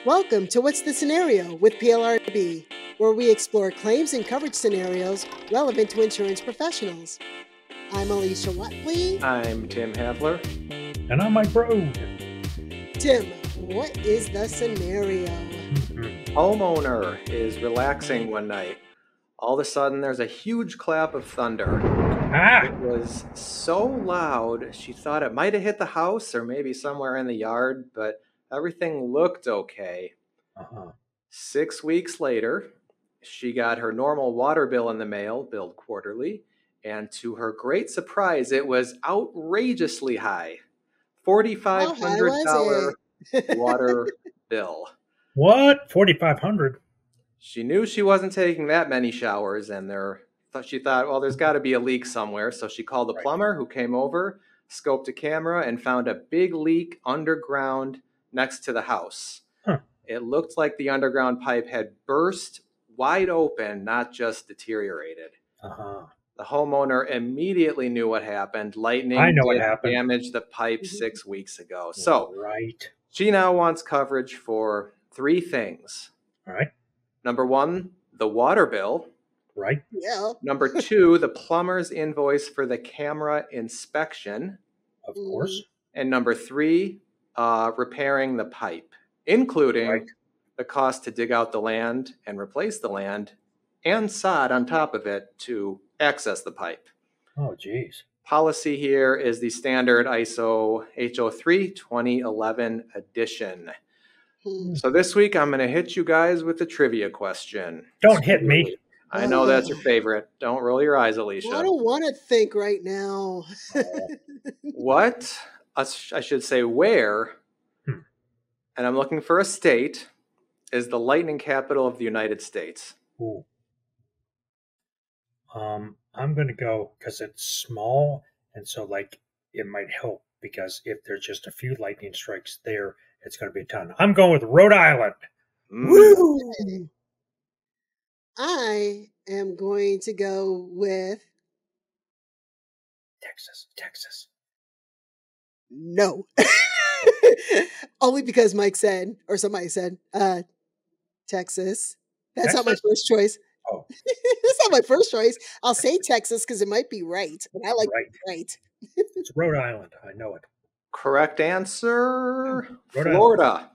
Welcome to What's the Scenario with PLRB, where we explore claims and coverage scenarios relevant to insurance professionals. I'm Alicia Watley. I'm Tim Havler. And I'm Mike Broad. Tim, what is the scenario? Homeowner is relaxing one night. All of a sudden, there's a huge clap of thunder. It was so loud, she thought it might have hit the house or maybe somewhere in the yard, but everything looked okay. 6 weeks later, she got her normal water bill in the mail, billed quarterly, and to her great surprise, it was outrageously high. $4,500 water bill. What? $4,500? She knew she wasn't taking that many showers, and she thought, well, there's got to be a leak somewhere. So she called the plumber, who came over, scoped a camera, and found a big leak underground next to the house. It looked like the underground pipe had burst wide open, not just deteriorated. The homeowner immediately knew what happened. Lightning damaged the pipe 6 weeks ago. So she now wants coverage for three things. All right. Number one, the water bill. Right. Yeah. Number two, the plumber's invoice for the camera inspection. Of course. And number three, repairing the pipe, including the cost to dig out the land and replace the land and sod on top of it to access the pipe. Oh, geez. Policy here is the standard ISO HO3 2011 edition. So this week, I'm going to hit you guys with a trivia question. Don't hit me. I know that's your favorite. Don't roll your eyes, Alicia. I don't want to think right now. What? I should say where, and I'm looking for a state, is the lightning capital of the United States? Ooh. I'm going to go because it's small, and so it might help because if there's just a few lightning strikes there, it's going to be a ton. I'm going with Rhode Island. Woo! I am going to go with Texas. No. Only because Mike said, or somebody said, Texas. That's not my first choice. Oh. That's not my first choice. I'll say Texas because it might be right. And I like right. It's Rhode Island. I know it. Correct answer, Rhode Florida.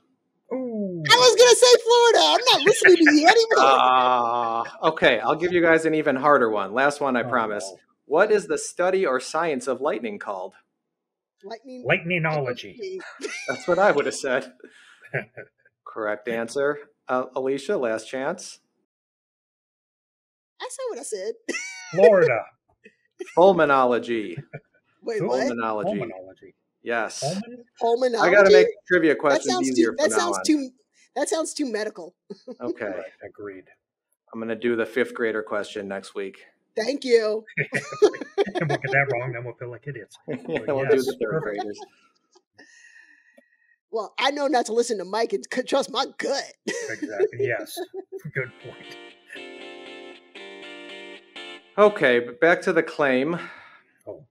Ooh. I was going to say Florida. I'm not listening to you anymore. Okay, I'll give you guys an even harder one. Last one, I promise. No. What is the study or science of lightning called? Lightningsology. That's what I would have said. Correct answer. Alicia, last chance. I said what I said. Florida. Fulminology. Wait, what? Fulminology. Yes. Pulmonology? I got to make trivia questions easier from now on. That sounds too medical. Okay. Right, agreed. I'm going to do the fifth grader question next week. Thank you. And we'll get that wrong, then we'll feel like idiots. Yeah, we'll do the third graders. Well, I know not to listen to Mike and trust my gut. Exactly. Yes. Good point. Okay, but back to the claim.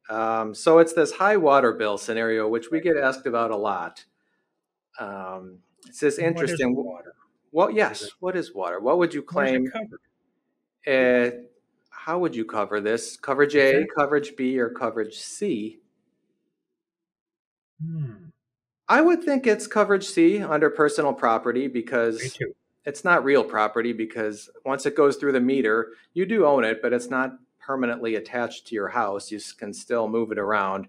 So it's this high water bill scenario, which we get asked about a lot. It says interesting. What is water? Well, yes. What is water? What would you claim? How would you cover this? Coverage A, coverage B, or coverage C? I would think it's coverage C under personal property because it's not real property, because once it goes through the meter, you do own it, but it's not permanently attached to your house. You can still move it around.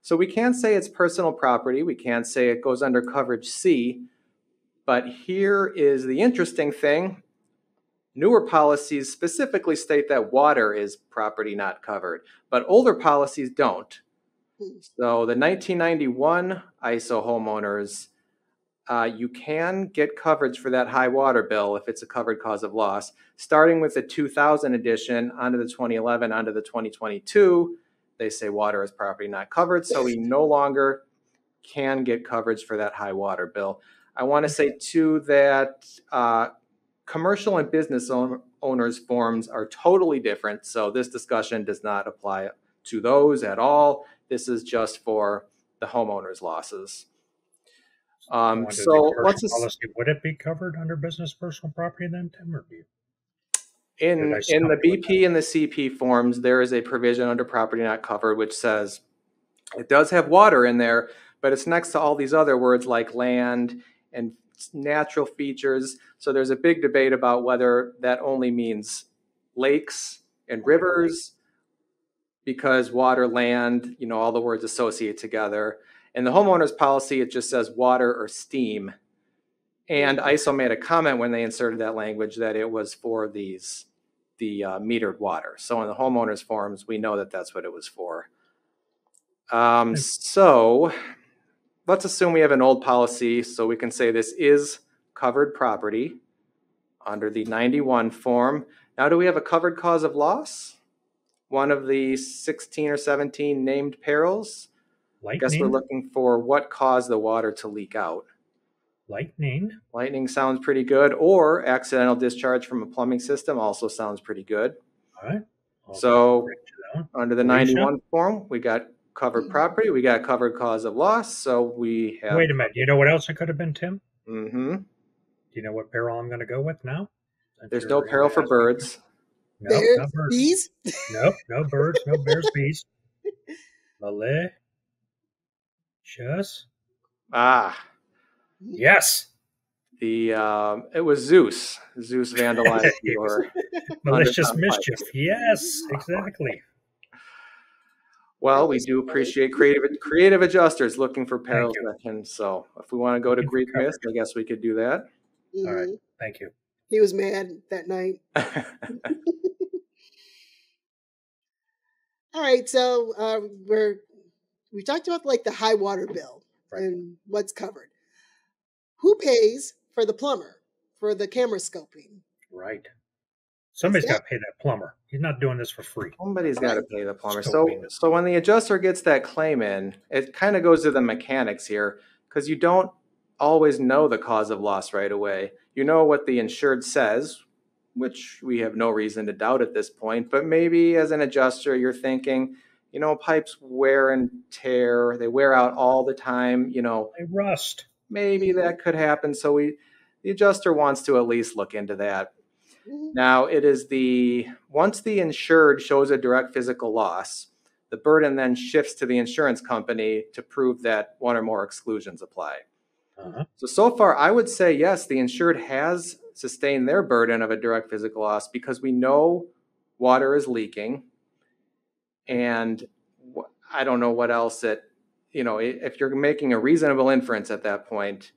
So we can't say it's personal property. We can't say it goes under coverage C. But here is the interesting thing. Newer policies specifically state that water is property not covered, but older policies don't. So the 1991 ISO homeowners, you can get coverage for that high water bill if it's a covered cause of loss. Starting with the 2000 edition onto the 2011, onto the 2022, they say water is property not covered, so we no longer can get coverage for that high water bill. I want to say, too, that commercial and business owners forms are totally different, so this discussion does not apply to those at all. This is just for the homeowner's losses. Under So the once commercial policy, would it be covered under business personal property then, Tim, or in the BP and the CP forms, there is a provision under property not covered which says it does have water in there, but it's next to all these other words like land and natural features. So there's a big debate about whether that only means lakes and rivers, because water, land, all the words associate together. In the homeowner's policy, it just says water or steam. And ISO made a comment when they inserted that language that it was for the metered water. So in the homeowner's forms, we know that that's what it was for. So let's assume we have an old policy, so we can say this is covered property under the 91 form. Now, do we have a covered cause of loss? One of the 16 or 17 named perils? Lightning? I guess we're looking for what caused the water to leak out. Lightning? Lightning sounds pretty good, or accidental discharge from a plumbing system also sounds pretty good. All right. So under the 91 form, we got covered property, we got covered cause of loss, so we have... Wait a minute, you know what else it could have been, Tim? Mm-hmm. Do you know what peril I'm going to go with now? There's no peril for birds. No, bears, not birds. Bees? No birds, no bears, bees. Malicious? Yes. It was Zeus. Zeus vandalized your malicious mischief. Yes, exactly. Well, we do appreciate creative adjusters looking for perils that can. So if we want to go to Greek myth, I guess we could do that. Mm-hmm. All right. Thank you. He was mad that night. All right. So we talked about like the high water bill and what's covered. Who pays for the plumber for the camera scoping? Right. Somebody's got to pay that plumber. He's not doing this for free. Somebody's got to pay the plumber. So when the adjuster gets that claim in, it kind of goes to the mechanics here, because you don't always know the cause of loss right away. You know what the insured says, which we have no reason to doubt at this point, but maybe as an adjuster, you're thinking, pipes wear and tear, they wear out all the time, They rust. Maybe that could happen. So the adjuster wants to at least look into that. Now, it is once the insured shows a direct physical loss, the burden then shifts to the insurance company to prove that one or more exclusions apply. So far, I would say, yes, the insured has sustained their burden of a direct physical loss because we know water is leaking. And I don't know what else if you're making a reasonable inference at that point,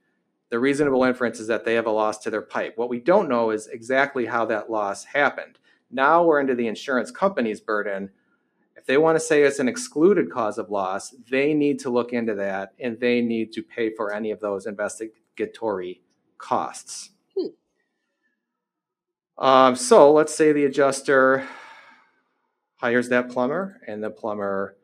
the reasonable inference is that they have a loss to their pipe. What we don't know is exactly how that loss happened. Now we're into the insurance company's burden. If they want to say it's an excluded cause of loss, they need to look into that, and they need to pay for any of those investigatory costs. So let's say the adjuster hires that plumber, and the plumber,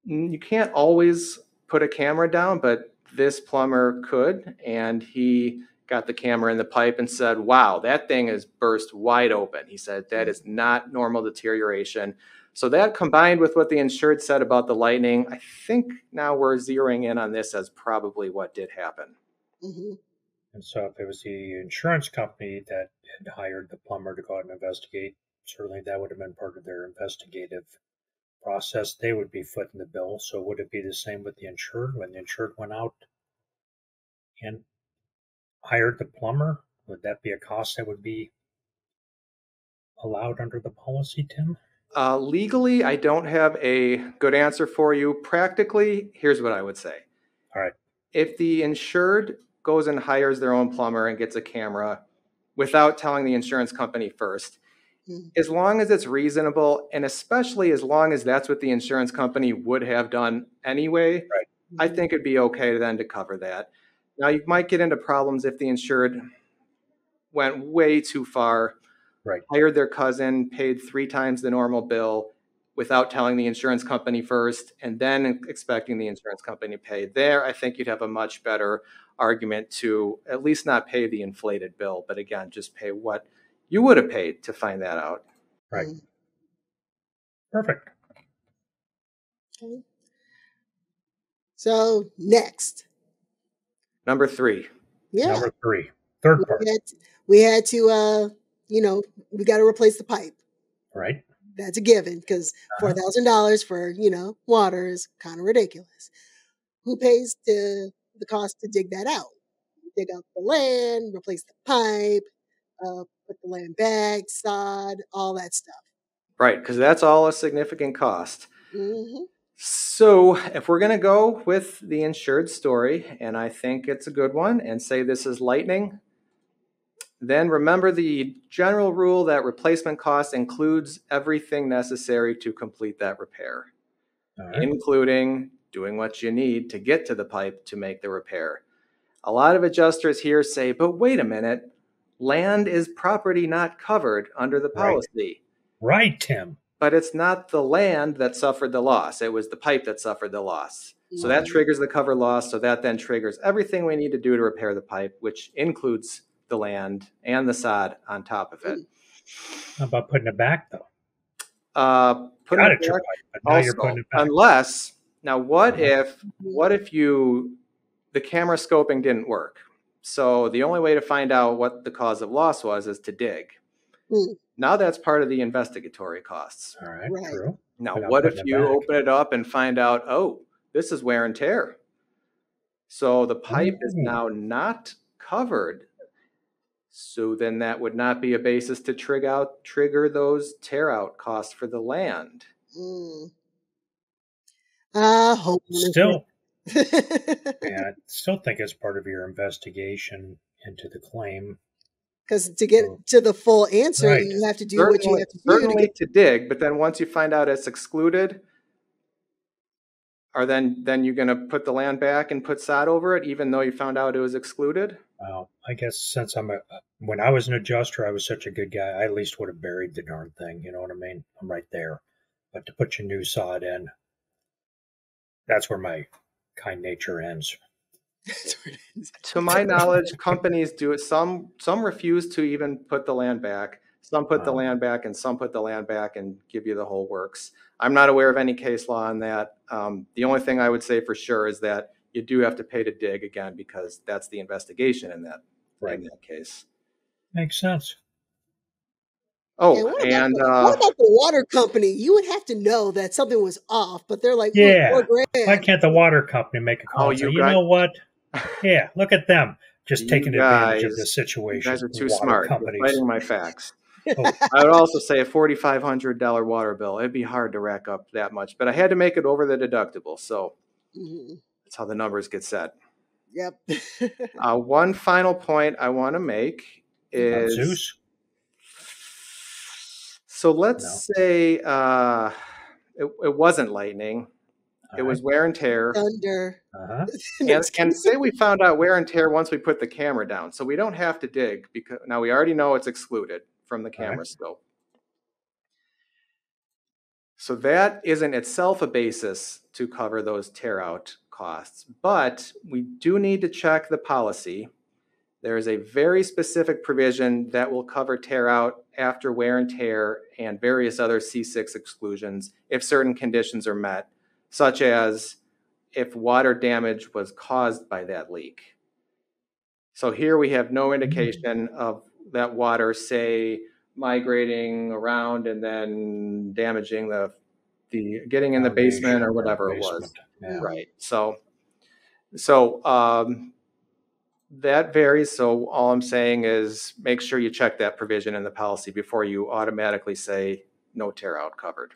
you can't always put a camera down, but this plumber could, and he got the camera in the pipe and said, wow, that thing is burst wide open. He said, that is not normal deterioration. So that combined with what the insured said about the lightning, I think now we're zeroing in on this as probably what did happen. Mm-hmm. And so if it was the insurance company that had hired the plumber to go out and investigate, certainly that would have been part of their investigative process. They would be footing the bill. So would it be the same with the insured? When the insured went out and hired the plumber, would that be a cost that would be allowed under the policy, Tim? Legally, I don't have a good answer for you. Practically, here's what I would say. All right. If the insured goes and hires their own plumber and gets a camera without telling the insurance company first, as long as it's reasonable, and especially as long as that's what the insurance company would have done anyway, I think it'd be okay then to cover that. Now, you might get into problems if the insured went way too far, hired their cousin, paid 3 times the normal bill without telling the insurance company first, and then expecting the insurance company to pay. There, I think you'd have a much better argument to at least not pay the inflated bill, but again, just pay what you would have paid to find that out. Right. Perfect. Okay. So next, Number 3. Yeah. Number 3. Third part. We had to, we got to replace the pipe. Right. That's a given because $4,000 for, water is kind of ridiculous. Who pays the cost to dig that out? Dig out the land, replace the pipe, put the land back, sod, all that stuff. Right, because that's all a significant cost. Mm-hmm. So if we're going to go with the insured story, and I think it's a good one, and say this is lightning, then remember the general rule that replacement cost includes everything necessary to complete that repair, including doing what you need to get to the pipe to make the repair. A lot of adjusters here say, but wait a minute, land is property not covered under the policy. Right, Tim. But it's not the land that suffered the loss. It was the pipe that suffered the loss. So that triggers the cover loss. So that then triggers everything we need to do to repair the pipe, which includes the land and the sod on top of it. How about putting it back, though? Putting it back, but now you're putting it back. Unless, now what if the camera scoping didn't work? So the only way to find out what the cause of loss was is to dig. Now that's part of the investigatory costs. All right, true. Now, what if you open it up and find out, oh, this is wear and tear? So the pipe is now not covered. So then that would not be a basis to trigger those tear out costs for the land. Still, I still think it's part of your investigation into the claim. Because to get to the full answer, you have to do what you have to do. Certainly to dig, but then once you find out it's excluded, are then you're going to put the land back and put sod over it, even though you found out it was excluded? Well, I guess since when I was an adjuster, I was such a good guy, I at least would have buried the darn thing. You know what I mean? I'm right there. But to put your new sod in, that's where my kind nature ends. To my knowledge, companies do it. Some refuse to even put the land back. Some put the land back, and some put the land back and give you the whole works. I'm not aware of any case law on that. The only thing I would say for sure is that you do have to pay to dig again because that's the investigation in that case. Makes sense. Oh, what about the water company? You would have to know that something was off, but they're like, why can't the water company make a call and say, you know what? Yeah, look at them just taking advantage of the situation. You guys are too smart. You're fighting my facts. I would also say a $4,500 water bill. It'd be hard to rack up that much, but I had to make it over the deductible, so that's how the numbers get set. Yep. One final point I want to make is Zeus. So let's say it wasn't lightning. It was wear and tear. Thunder. And say we found out wear and tear once we put the camera down. So we don't have to dig because now we already know it's excluded from the camera scope. So that isn't itself a basis to cover those tear out costs. But we do need to check the policy. There is a very specific provision that will cover tear out after wear and tear and various other C6 exclusions if certain conditions are met, such as if water damage was caused by that leak. So here we have no indication of that water, say, migrating around and then damaging the getting in the basement or whatever it was. Yeah. Right. So that varies. So all I'm saying is make sure you check that provision in the policy before you automatically say no tear out covered.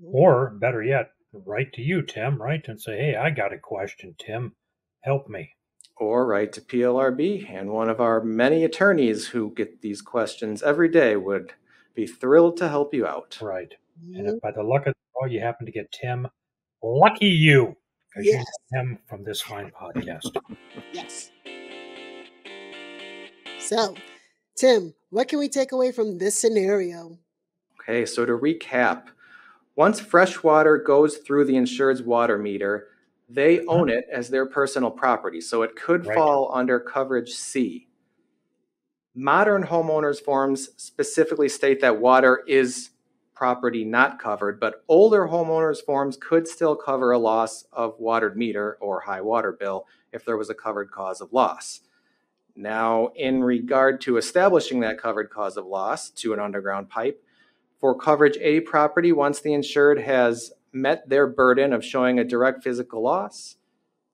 Or better yet, write to you, Tim, right? And say, hey, I got a question, Tim. Help me. Or write to PLRB, and one of our many attorneys who get these questions every day would be thrilled to help you out. Right. And if by the luck of the draw you happen to get Tim, lucky you. Because you know him from this fine podcast. Yes. So, Tim, what can we take away from this scenario? Okay, so to recap, once fresh water goes through the insured's water meter, they own it as their personal property, so it could fall under coverage C. Modern homeowners forms specifically state that water is property not covered, but older homeowners forms could still cover a loss of watered meter or high water bill if there was a covered cause of loss. Now, in regard to establishing that covered cause of loss to an underground pipe, for coverage A property, once the insured has met their burden of showing a direct physical loss,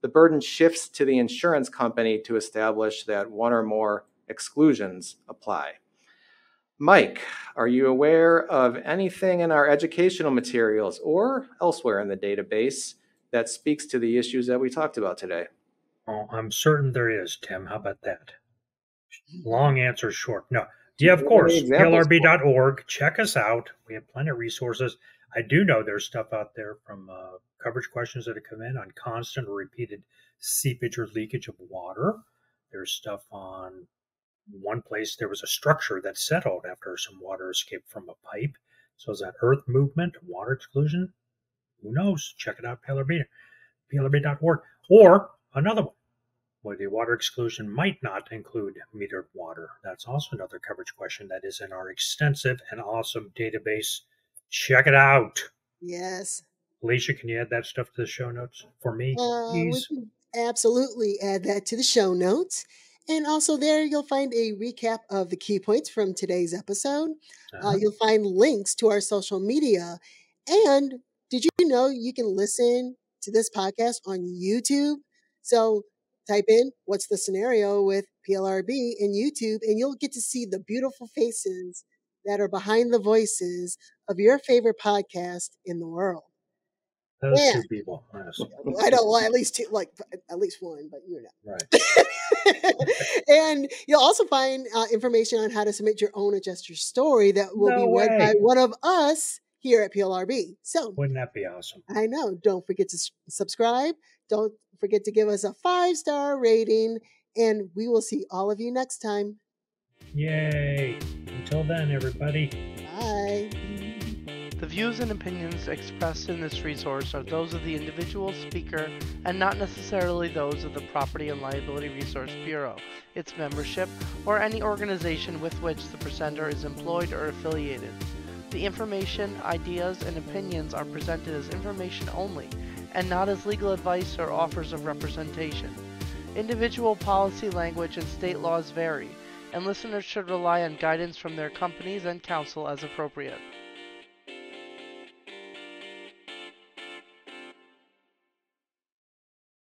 the burden shifts to the insurance company to establish that one or more exclusions apply. Mike, are you aware of anything in our educational materials or elsewhere in the database that speaks to the issues that we talked about today? Oh, I'm certain there is, Tim. How about that? Long answer short. No. Yeah, of course. PLRB.org. Check us out. We have plenty of resources. I do know there's stuff out there from coverage questions that have come in on constant or repeated seepage or leakage of water. There's stuff on one place. There was a structure that settled after some water escaped from a pipe. So is that earth movement, water exclusion? Who knows? Check it out, PLRB.org. Or another one, where the water exclusion might not include metered water. That's also another coverage question that is in our extensive and awesome database. Check it out. Yes. Alicia, can you add that stuff to the show notes for me, please? We can absolutely add that to the show notes. And also there you'll find a recap of the key points from today's episode. You'll find links to our social media. And did you know you can listen to this podcast on YouTube? So type in what's the scenario with PLRB in YouTube, and you'll get to see the beautiful faces that are behind the voices of your favorite podcast in the world. Those two people. Yes. I know, well, at least two, like at least one, but you know. Right. And you'll also find information on how to submit your own adjuster story that will be read by one of us here at PLRB. So wouldn't that be awesome? I know. Don't forget to subscribe. Don't forget to give us a 5-star rating, and we will see all of you next time. Yay! Until then, everybody. Bye. The views and opinions expressed in this resource are those of the individual speaker and not necessarily those of the Property and Liability Resource Bureau, its membership, or any organization with which the presenter is employed or affiliated. The information, ideas, and opinions are presented as information only and not as legal advice or offers of representation. Individual policy language and state laws vary, and listeners should rely on guidance from their companies and counsel as appropriate.